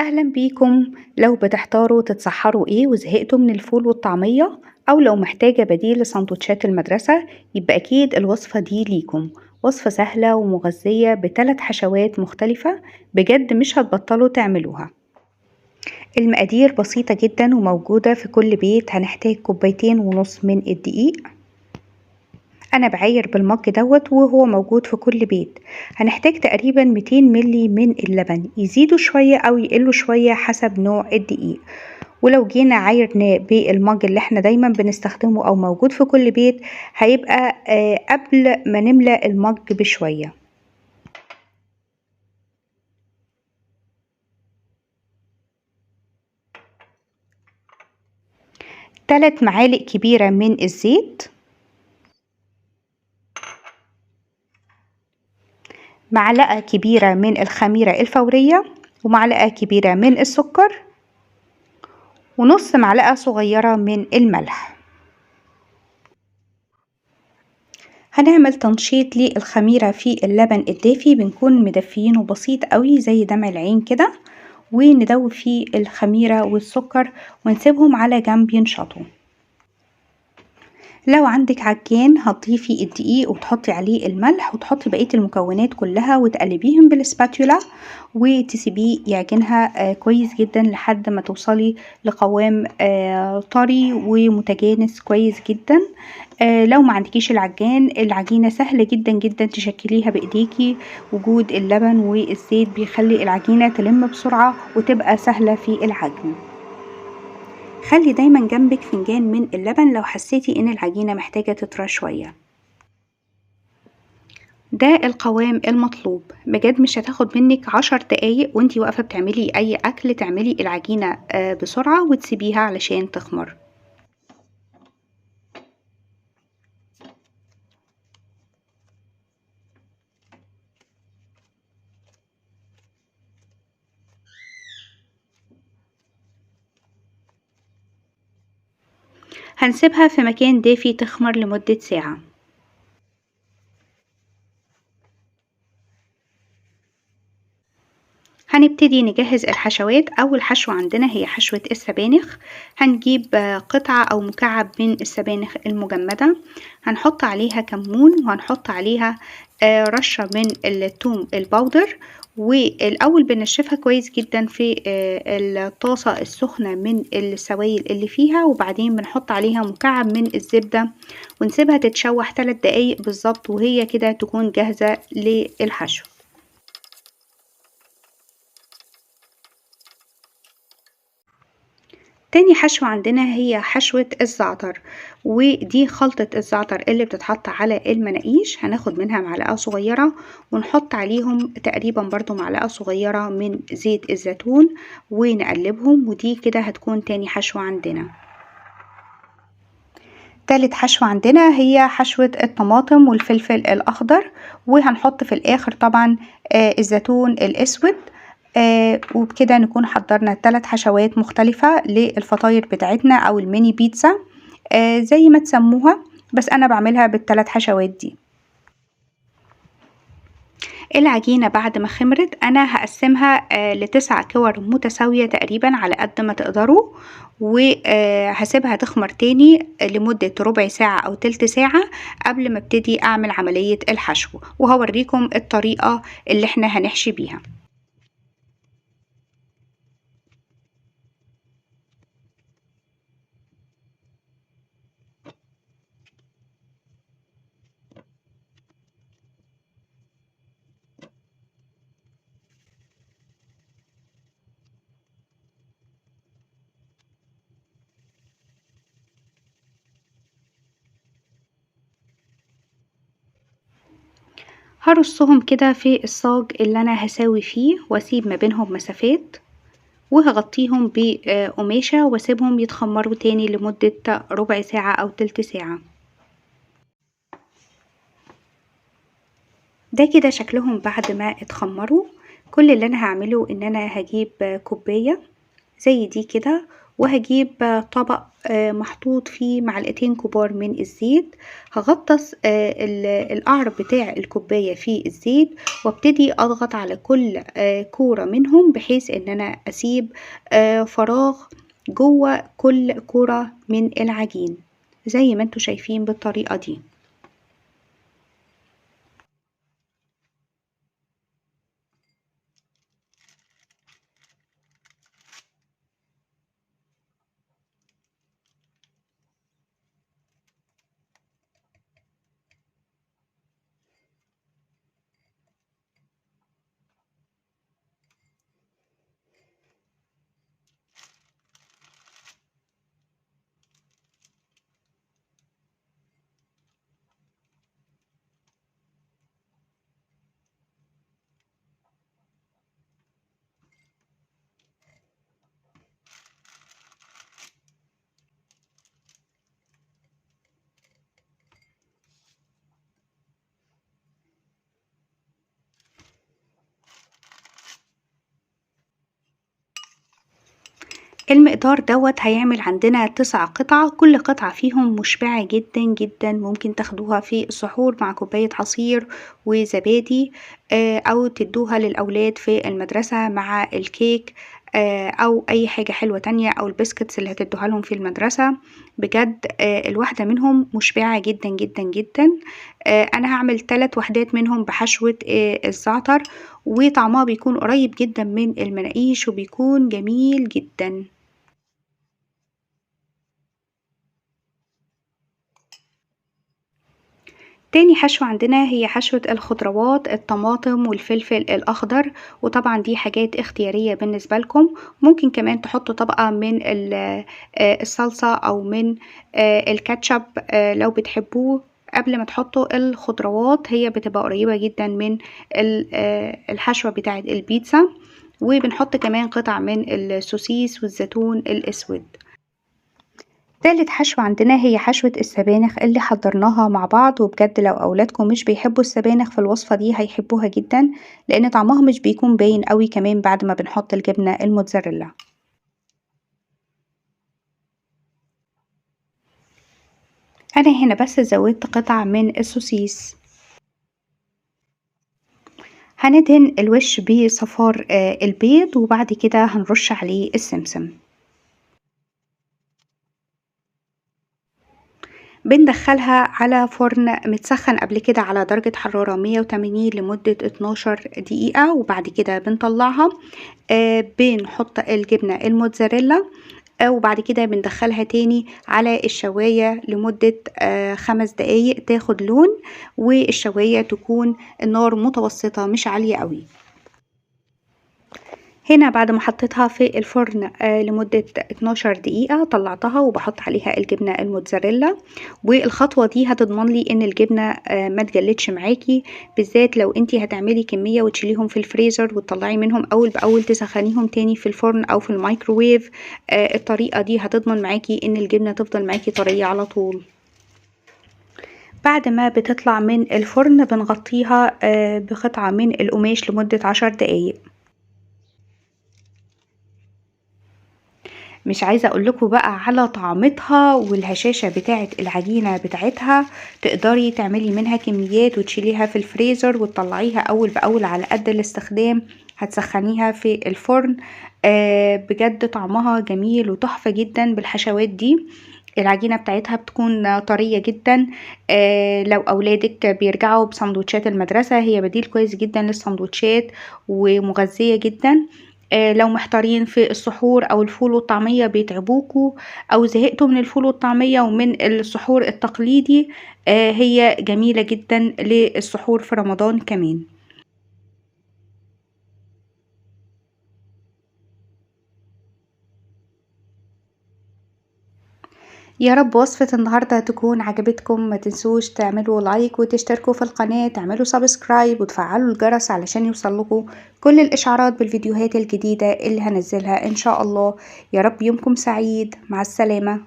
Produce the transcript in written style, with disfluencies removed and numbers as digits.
أهلا بيكم. لو بتحتاروا تتسحروا إيه وزهقتوا من الفول والطعمية، أو لو محتاجة بديل لسندوتشات المدرسة، يبقى أكيد الوصفة دي ليكم. وصفة سهلة ومغذية ب3 حشوات مختلفة، بجد مش هتبطلوا تعملوها. المقادير بسيطة جدا وموجودة في كل بيت. هنحتاج 2.5 كوباية من الدقيق، أنا بعاير بالمج دوت وهو موجود في كل بيت. هنحتاج تقريبا 200 ملي من اللبن، يزيدوا شوية أو يقلوا شوية حسب نوع الدقيق. ولو جينا عايرناه بالمج اللي احنا دايما بنستخدمه أو موجود في كل بيت، هيبقى قبل ما نملى المج بشوية. تلات معالق كبيرة من الزيت، معلقة كبيرة من الخميرة الفورية، ومعلقة كبيرة من السكر، ونص معلقة صغيرة من الملح. هنعمل تنشيط للخميرة في اللبن الدافي، بنكون مدفيينه بسيط قوي زي دمع العين كده، وندوب فيه الخميرة والسكر ونسيبهم على جنب ينشطوا. لو عندك عجان هتضيفي الدقيق وتحطي عليه الملح وتحطي بقية المكونات كلها وتقلبيهم بالسباتولا وتسيبيه يعجنها كويس جدا لحد ما توصلي لقوام طري ومتجانس كويس جدا. لو ما عندكيش العجان، العجينة سهلة جدا جدا تشكليها بايديكي. وجود اللبن والزيت بيخلي العجينة تلم بسرعة وتبقى سهلة في العجن. خلي دايما جنبك فنجان من اللبن لو حسيتي ان العجينة محتاجة تطرى شوية. ده القوام المطلوب، بجد مش هتاخد منك 10 دقايق وانتي واقفة بتعملي اي اكل تعملي العجينة بسرعة وتسيبيها علشان تخمر. هنسيبها في مكان دافي تخمر لمدة ساعة. هنبتدي نجهز الحشوات. أول حشوة عندنا هي حشوة السبانخ. هنجيب قطعة أو مكعب من السبانخ المجمدة، هنحط عليها كمون وهنحط عليها رشة من الثوم البودر. والأول بنشفها كويس جدا في الطاسة السخنة من السوائل اللي فيها، وبعدين بنحط عليها مكعب من الزبدة ونسيبها تتشوح 3 دقايق بالظبط، وهي كده تكون جاهزة للحشو. تاني حشوة عندنا هي حشوة الزعتر، ودي خلطة الزعتر اللي بتتحط على المناقيش. هناخد منها معلقة صغيرة ونحط عليهم تقريبا برضو معلقة صغيرة من زيت الزيتون ونقلبهم، ودي كده هتكون تاني حشوة عندنا. تالت حشوة عندنا هي حشوة الطماطم والفلفل الأخضر، وهنحط في الآخر طبعا الزيتون الأسود. وبكده نكون حضرنا 3 حشوات مختلفة للفطاير بتاعتنا أو الميني بيتزا، زي ما تسموها، بس أنا بعملها بال3 حشوات دي. العجينة بعد ما خمرت أنا هقسمها ل9 كور متساوية تقريبا على قد ما تقدروا، وهسيبها تخمر تاني لمدة ربع ساعة أو تلت ساعة قبل ما ابتدي أعمل عملية الحشو، وهوريكم الطريقة اللي احنا هنحشي بيها. هرصهم كده في الصاج اللي أنا هساوي فيه وأسيب ما بينهم مسافات، وهغطيهم بقماشة واسيبهم يتخمروا تاني لمدة ربع ساعة أو تلت ساعة. ده كده شكلهم بعد ما اتخمروا. كل اللي أنا هعمله إن أنا هجيب كوباية زي دي كده وهجيب طبق محطوط فيه معلقتين كبار من الزيت. هغطس القعر بتاع الكوباية في الزيت، وابتدي اضغط على كل كورة منهم بحيث ان انا اسيب فراغ جوه كل كورة من العجين زي ما انتوا شايفين بالطريقة دي. المقدار دوت هيعمل عندنا 9 قطع، كل قطعة فيهم مشبعة جدا جدا، ممكن تاخدوها في السحور مع كوباية عصير وزبادي، أو تدوها للأولاد في المدرسة مع الكيك، أو أي حاجة حلوة تانية، أو البسكتس اللي هتدوها لهم في المدرسة. بجد الواحدة منهم مشبعة جدا جدا جدا. أنا هعمل 3 وحدات منهم بحشوة الزعتر، وطعمها بيكون قريب جدا من المناقيش وبيكون جميل جدا. تاني حشوة عندنا هي حشوة الخضروات، الطماطم والفلفل الأخضر، وطبعا دي حاجات اختيارية بالنسبة لكم. ممكن كمان تحطوا طبقة من الصلصة أو من الكاتشب لو بتحبوه قبل ما تحطوا الخضروات. هي بتبقى قريبة جدا من الحشوة بتاعة البيتزا. وبنحط كمان قطع من السوسيس والزيتون الأسود. تالت حشوة عندنا هي حشوة السبانخ اللي حضرناها مع بعض، وبجد لو أولادكم مش بيحبوا السبانخ في الوصفة دي هيحبوها جدا، لأن طعمها مش بيكون باين قوي كمان بعد ما بنحط الجبنة الموتزاريلا. أنا هنا بس زودت قطع من السوسيس. هندهن الوش بصفار البيض، وبعد كده هنرش عليه السمسم. بندخلها على فرن متسخن قبل كده على درجة حرارة 180 لمدة 12 دقيقة، وبعد كده بنطلعها. بنحط الجبنة الموتزاريلا، وبعد كده بندخلها تاني على الشواية لمدة 5 دقايق تاخد لون، والشواية تكون النار متوسطة مش عالية قوي. هنا بعد ما حطيتها في الفرن لمدة 12 دقيقة طلعتها، وبحط عليها الجبنة الموتزاريلا. والخطوة دي هتضمن لي ان الجبنة ما تجلدش معاكي، بالذات لو انتي هتعملي كمية وتشيليهم في الفريزر وتطلعي منهم اول باول تسخنيهم تاني في الفرن او في الميكروويف. الطريقة دي هتضمن معاكي ان الجبنة تفضل معاكي طرية على طول. بعد ما بتطلع من الفرن بنغطيها بقطعة من القماش لمدة 10 دقايق. مش عايزة اقول لكم بقى على طعمتها والهشاشة بتاعة العجينة بتاعتها. تقدري تعملي منها كميات وتشيليها في الفريزر وتطلعيها اول باول على قد الاستخدام. هتسخنيها في الفرن. بجد طعمها جميل وتحفة جدا بالحشوات دي. العجينة بتاعتها بتكون طرية جدا. لو أولادك بيرجعوا بسندوتشات المدرسة هي بديل كويس جدا للسندوتشات ومغذية جدا. لو محتارين في السحور أو الفول والطعمية بيتعبوكوا، أو زهقتوا من الفول والطعمية ومن السحور التقليدي، هي جميلة جدا للسحور في رمضان كمان. يا رب وصفة النهاردة تكون عجبتكم. ما تنسوش تعملوا لايك وتشتركوا في القناة، تعملوا سبسكرايب وتفعلوا الجرس علشان يوصلكوا كل الإشعارات بالفيديوهات الجديدة اللي هنزلها إن شاء الله. يا رب يومكم سعيد، مع السلامة.